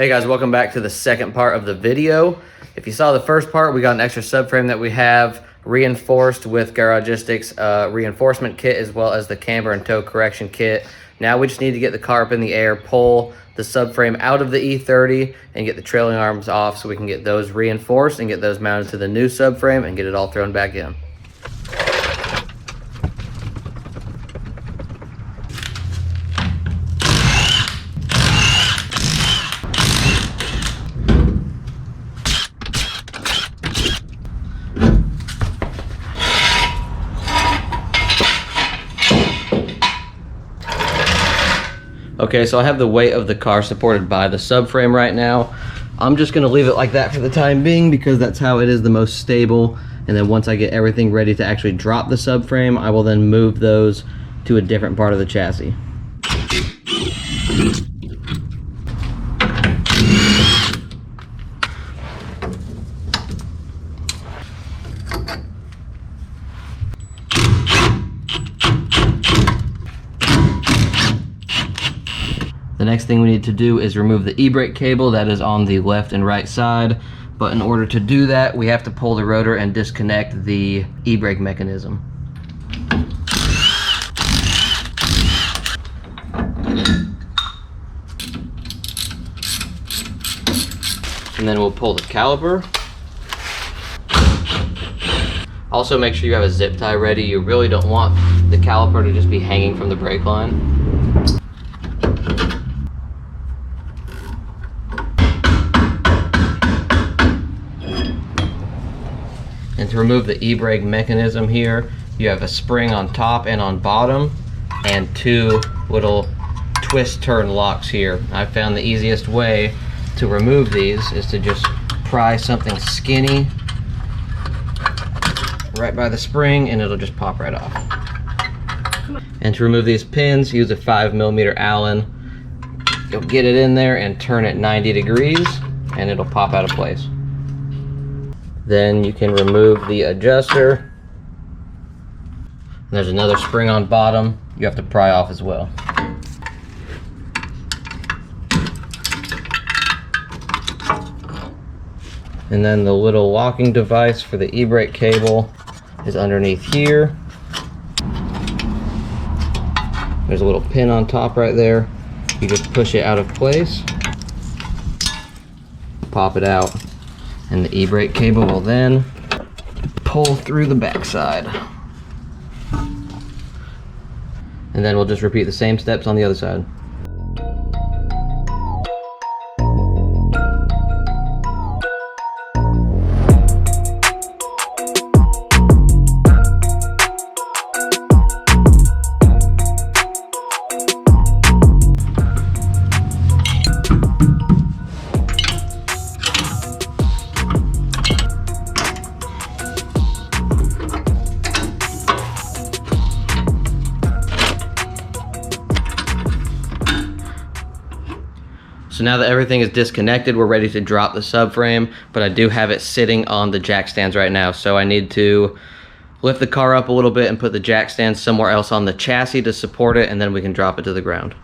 Hey guys, welcome back to the second part of the video. If you saw the first part, we got an extra subframe that we have reinforced with Garagistics reinforcement kit, as well as the camber and toe correction kit. Now we just need to get the car up in the air, pull the subframe out of the E30 and get the trailing arms off so we can get those reinforced and get those mounted to the new subframe and get it all thrown back in. Okay, so I have the weight of the car supported by the subframe right now. I'm just gonna leave it like that for the time being because that's how it is the most stable. And then once I get everything ready to actually drop the subframe, I will then move those to a different part of the chassis. The next thing we need to do is remove the e-brake cable that is on the left and right side. But in order to do that, we have to pull the rotor and disconnect the e-brake mechanism. And then we'll pull the caliper. Also make sure you have a zip tie ready. You really don't want the caliper to just be hanging from the brake line. And to remove the e-brake mechanism here, you have a spring on top and on bottom, and two little twist turn locks here. I found the easiest way to remove these is to just pry something skinny right by the spring and it'll just pop right off. And to remove these pins, use a 5mm Allen. You'll get it in there and turn it 90 degrees and it'll pop out of place. Then you can remove the adjuster. There's another spring on bottom you have to pry off as well. And then the little locking device for the e-brake cable is underneath here. There's a little pin on top right there. You just push it out of place, pop it out, and the e-brake cable will then pull through the backside. And then we'll just repeat the same steps on the other side. So now that everything is disconnected, we're ready to drop the subframe, but I do have it sitting on the jack stands right now. So I need to lift the car up a little bit and put the jack stand somewhere else on the chassis to support it, and then we can drop it to the ground.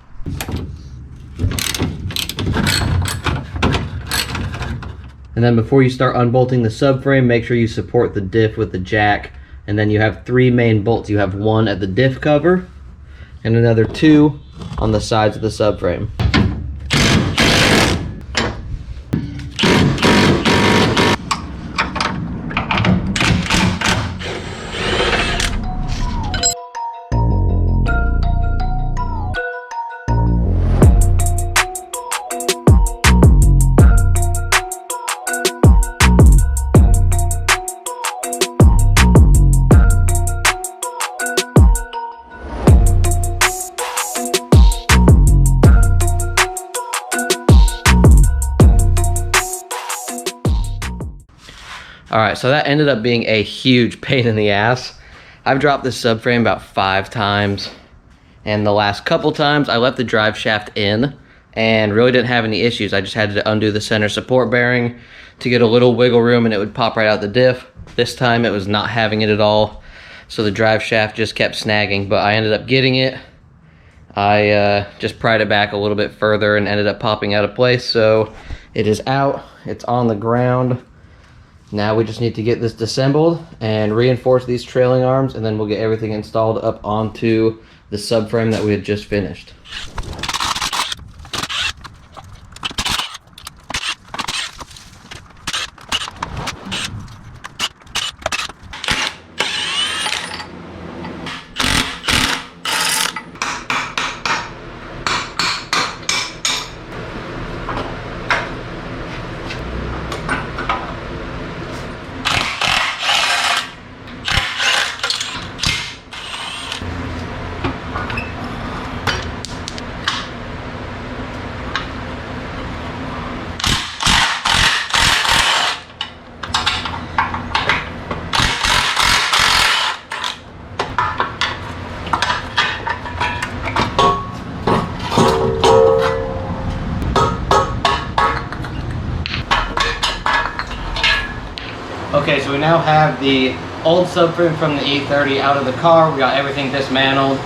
And then before you start unbolting the subframe, make sure you support the diff with the jack. And then you have three main bolts. You have one at the diff cover and another two on the sides of the subframe. Alright, so that ended up being a huge pain in the ass. I've dropped this subframe about 5 times, and the last couple times I left the drive shaft in and really didn't have any issues. I just had to undo the center support bearing to get a little wiggle room and it would pop right out the diff. This time it was not having it at all, so the drive shaft just kept snagging, but I ended up getting it I just pried it back a little bit further and ended up popping out of place. So it is out, it's on the ground. Now we just need to get this disassembled and reinforce these trailing arms, and then we'll get everything installed up onto the subframe that we had just finished. Okay, so we now have the old subframe from the E30 out of the car. We got everything dismantled.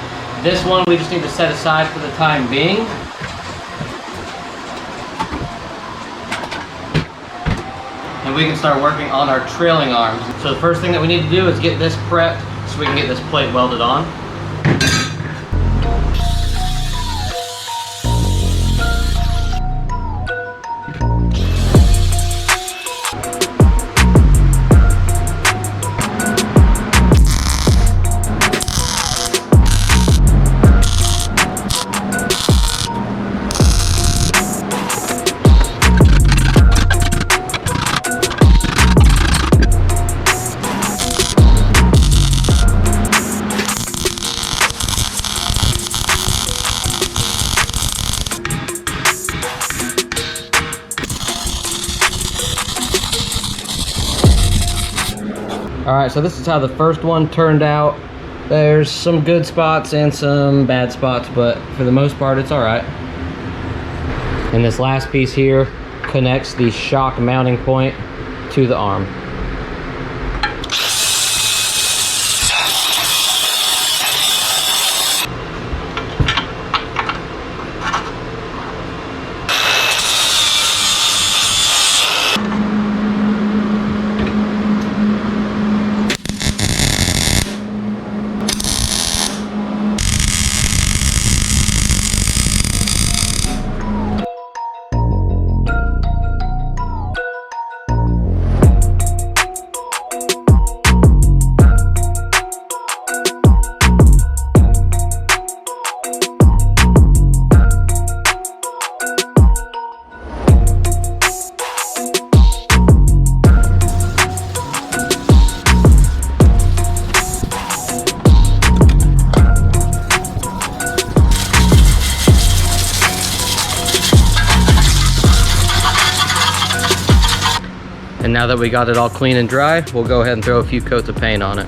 This one we just need to set aside for the time being. And we can start working on our trailing arms. So the first thing that we need to do is get this prepped so we can get this plate welded on. Alright, so this is how the first one turned out. There's some good spots and some bad spots, but for the most part it's alright. And this last piece here connects the shock mounting point to the arm. And now that we got it all clean and dry, we'll go ahead and throw a few coats of paint on it.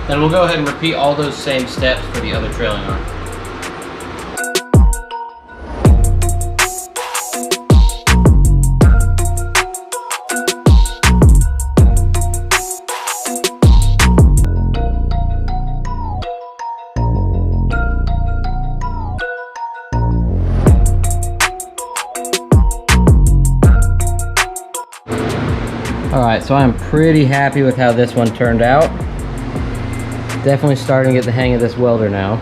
Then we'll go ahead and repeat all those same steps for the other trailing arm. Alright, so I'm pretty happy with how this one turned out. Definitely starting to get the hang of this welder now.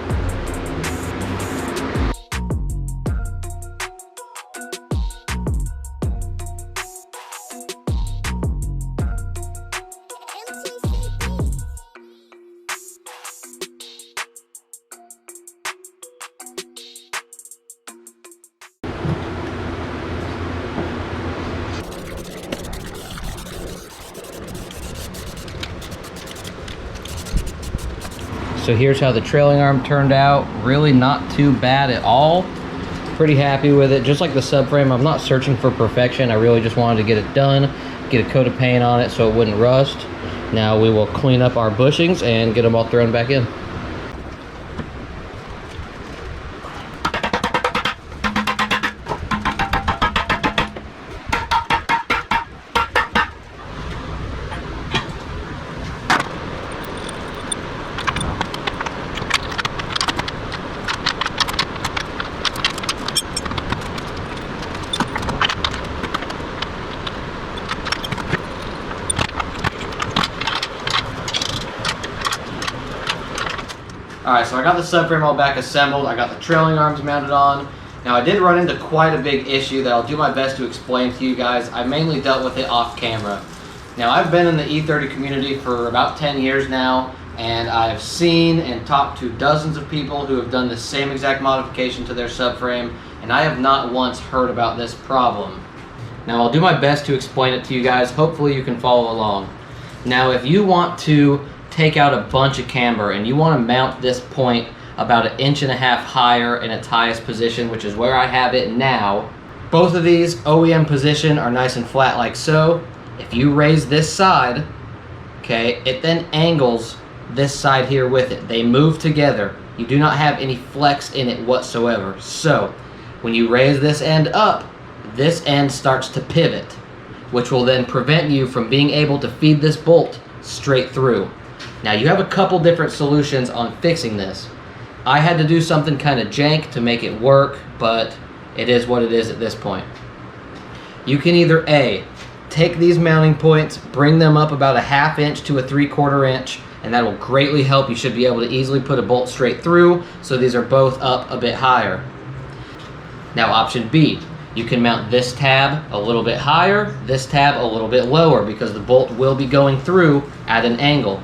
So here's how the trailing arm turned out. Really not too bad at all. Pretty happy with it. Just like the subframe, I'm not searching for perfection. I really just wanted to get it done, get a coat of paint on it so it wouldn't rust. Now we will clean up our bushings and get them all thrown back in. Alright, so I got the subframe all back assembled. I got the trailing arms mounted on. Now I did run into quite a big issue that I'll do my best to explain to you guys. I mainly dealt with it off camera. Now I've been in the E30 community for about 10 years now, and I've seen and talked to dozens of people who have done the same exact modification to their subframe, and I have not once heard about this problem. Now I'll do my best to explain it to you guys. Hopefully you can follow along. Now if you want to take out a bunch of camber and you want to mount this point about 1.5 inches higher in its highest position, which is where I have it now, both of these OEM position are nice and flat like so. If you raise this side, okay, it then angles this side here with it. They move together. You do not have any flex in it whatsoever. So when you raise this end up, this end starts to pivot, which will then prevent you from being able to feed this bolt straight through. Now you have a couple different solutions on fixing this. I had to do something kind of jank to make it work, but it is what it is at this point. You can either A, take these mounting points, bring them up about 1/2 inch to 3/4 inch, and that will greatly help. You should be able to easily put a bolt straight through, so these are both up a bit higher. Now option B, you can mount this tab a little bit higher, this tab a little bit lower, because the bolt will be going through at an angle.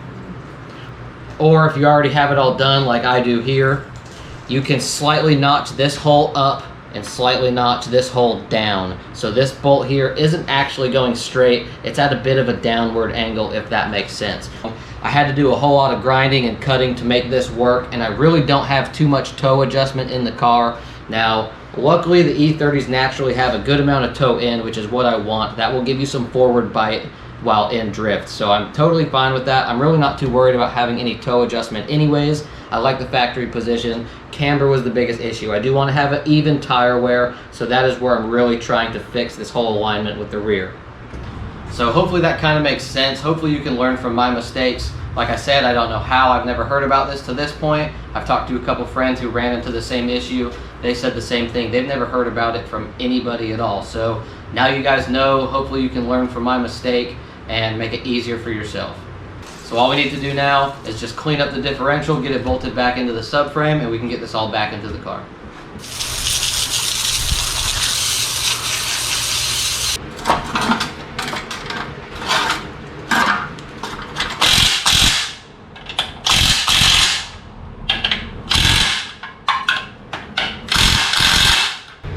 Or if you already have it all done like I do here, you can slightly notch this hole up and slightly notch this hole down. So this bolt here isn't actually going straight, it's at a bit of a downward angle, if that makes sense. I had to do a whole lot of grinding and cutting to make this work, and I really don't have too much toe adjustment in the car. Now, luckily the E30s naturally have a good amount of toe in, which is what I want. That will give you some forward bite while in drift, so I'm totally fine with that. I'm really not too worried about having any toe adjustment anyways. I like the factory position. Camber was the biggest issue. I do want to have an even tire wear, so that is where I'm really trying to fix this whole alignment with the rear. So hopefully that kind of makes sense. Hopefully you can learn from my mistakes. Like I said, I don't know how. I've never heard about this to this point. I've talked to a couple friends who ran into the same issue. They said the same thing. They've never heard about it from anybody at all. So now you guys know. Hopefully you can learn from my mistake and make it easier for yourself. So all we need to do now is just clean up the differential, get it bolted back into the subframe, and we can get this all back into the car.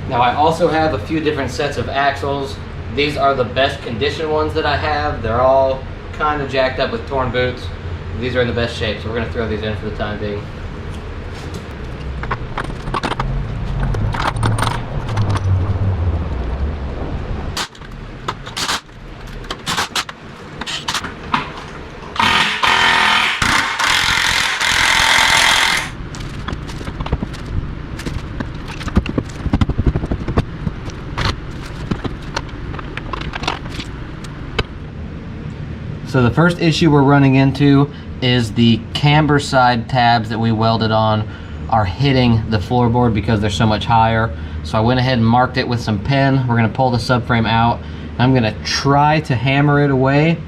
Now I also have a few different sets of axles. These are the best condition ones that I have. They're all kind of jacked up with torn boots. These are in the best shape, so we're going to throw these in for the time being. So the first issue we're running into is the camber side tabs that we welded on are hitting the floorboard because they're so much higher. So I went ahead and marked it with some pen. We're going to pull the subframe out. I'm going to try to hammer it away.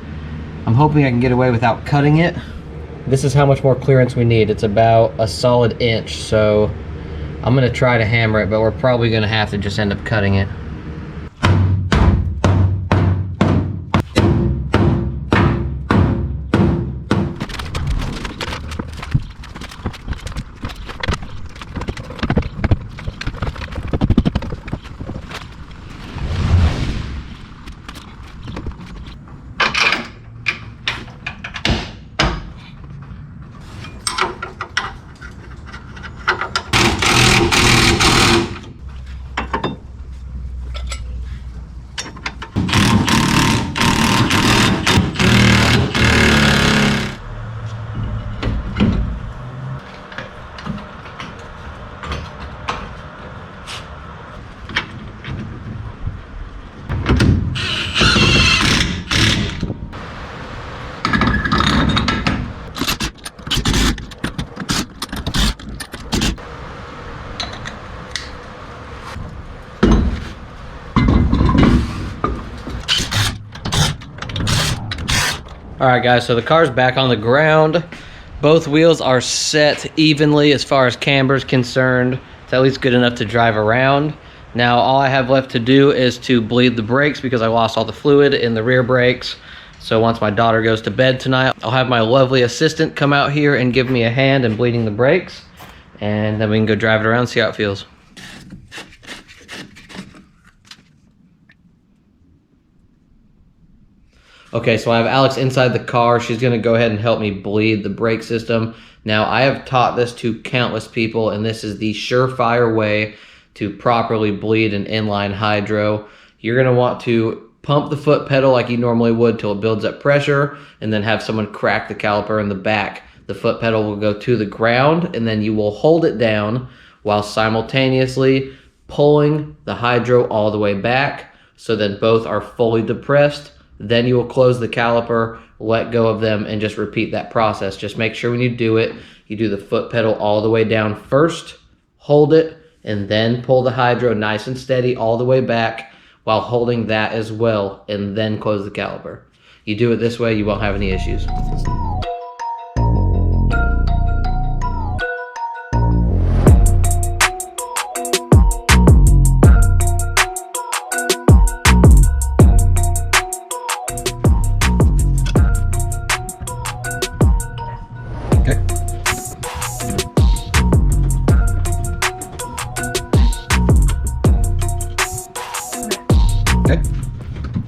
I'm hoping I can get away without cutting it. This is how much more clearance we need. It's about a solid inch, so I'm going to try to hammer it, but we're probably going to have to just end up cutting it. Alright guys, so the car's back on the ground. Both wheels are set evenly as far as camber is concerned. It's at least good enough to drive around. Now all I have left to do is to bleed the brakes because I lost all the fluid in the rear brakes. So once my daughter goes to bed tonight, I'll have my lovely assistant come out here and give me a hand in bleeding the brakes. And then we can go drive it around and see how it feels. Okay, so I have Alex inside the car. She's gonna go ahead and help me bleed the brake system. Now, I have taught this to countless people, and this is the surefire way to properly bleed an inline hydro. You're gonna want to pump the foot pedal like you normally would till it builds up pressure, and then have someone crack the caliper in the back. The foot pedal will go to the ground, and then you will hold it down while simultaneously pulling the hydro all the way back, so that both are fully depressed. Then you will close the caliper, let go of them, and just repeat that process. Just make sure when you do it, you do the foot pedal all the way down first, hold it, and then pull the hydro nice and steady all the way back while holding that as well, and then close the caliper. You do it this way, you won't have any issues.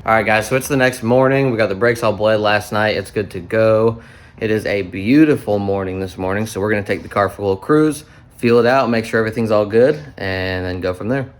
All right, guys, so it's the next morning. We got the brakes all bled last night. It's good to go. It is a beautiful morning this morning, so we're gonna take the car for a little cruise, feel it out, make sure everything's all good, and then go from there.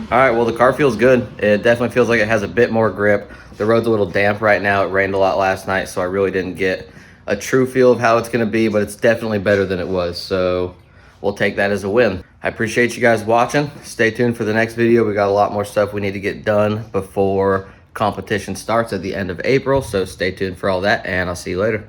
All right, well, the car feels good. It definitely feels like it has a bit more grip. The road's a little damp right now. It rained a lot last night, so I really didn't get a true feel of how it's gonna be, but it's definitely better than it was, so we'll take that as a win. I appreciate you guys watching. Stay tuned for the next video. We got a lot more stuff we need to get done before competition starts at the end of April, so stay tuned for all that, and I'll see you later.